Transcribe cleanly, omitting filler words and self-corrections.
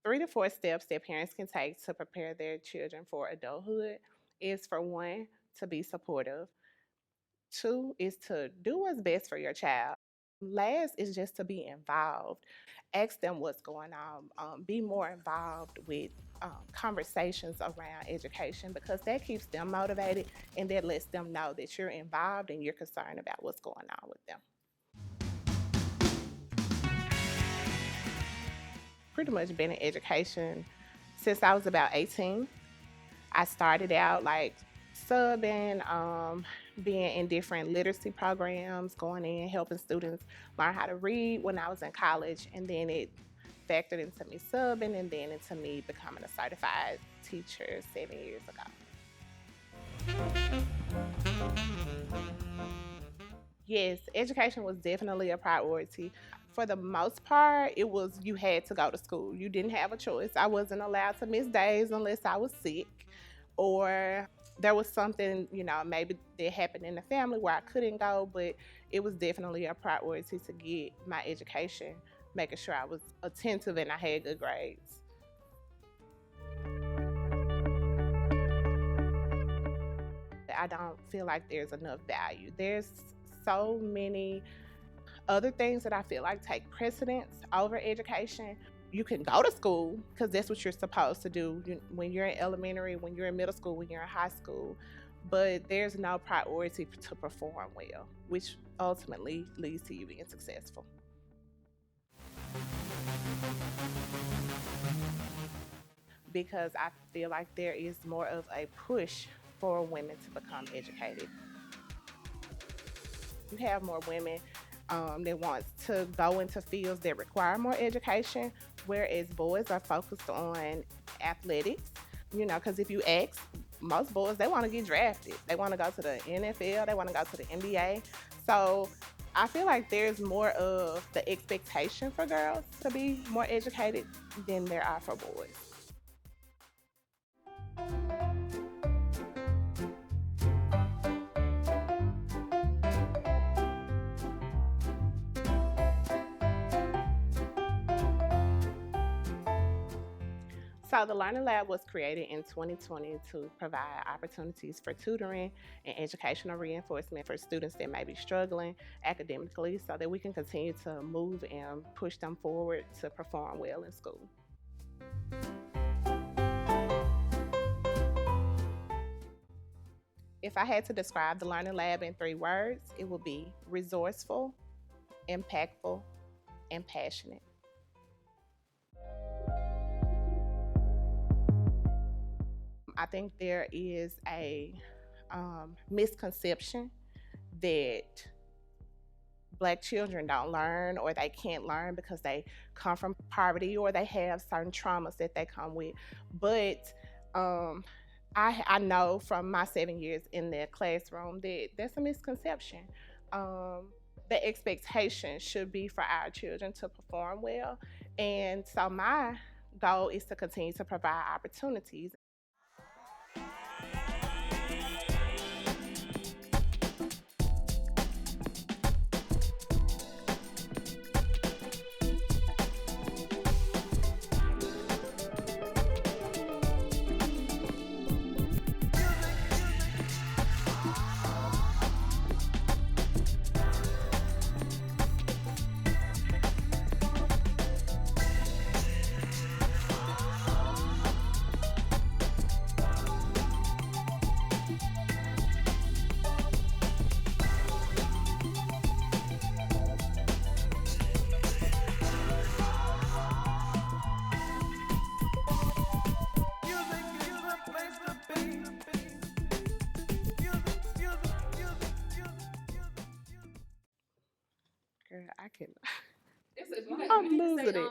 3 to 4 steps that parents can take to prepare their children for adulthood is, for one, to be supportive. 2 is to do what's best for your child. Last is just to be involved. Ask them what's going on. Be more involved with conversations around education, because that keeps them motivated and that lets them know that you're involved and you're concerned about what's going on with them. Pretty much been in education since I was about 18. I started out like subbing, being in different literacy programs, going in, helping students learn how to read when I was in college, and then it factored into me subbing and then into me becoming a certified teacher 7 years ago. Yes, education was definitely a priority. For the most part, it was, you had to go to school. You didn't have a choice. I wasn't allowed to miss days unless I was sick, or there was something, maybe that happened in the family where I couldn't go, but it was definitely a priority to get my education, making sure I was attentive and I had good grades. I don't feel like there's enough value. There's so many other things that I feel like take precedence over education. You can go to school because that's what you're supposed to do when you're in elementary, when you're in middle school, when you're in high school, but there's no priority to perform well, which ultimately leads to you being successful. Because I feel like there is more of a push for women to become educated. You have more women that want to go into fields that require more education, whereas boys are focused on athletics. Because if you ask most boys, they want to get drafted. They want to go to the NFL, they want to go to the NBA. So I feel like there's more of the expectation for girls to be more educated than there are for boys. So the Learning Lab was created in 2020 to provide opportunities for tutoring and educational reinforcement for students that may be struggling academically, so that we can continue to move and push them forward to perform well in school. If I had to describe the Learning Lab in 3 words, it would be resourceful, impactful, and passionate. I think there is a misconception that Black children don't learn, or they can't learn because they come from poverty, or they have certain traumas that they come with. But I know from my 7 years in the classroom that that's a misconception. The expectation should be for our children to perform well. And so my goal is to continue to provide opportunities. Girl, I can. I'm losing it.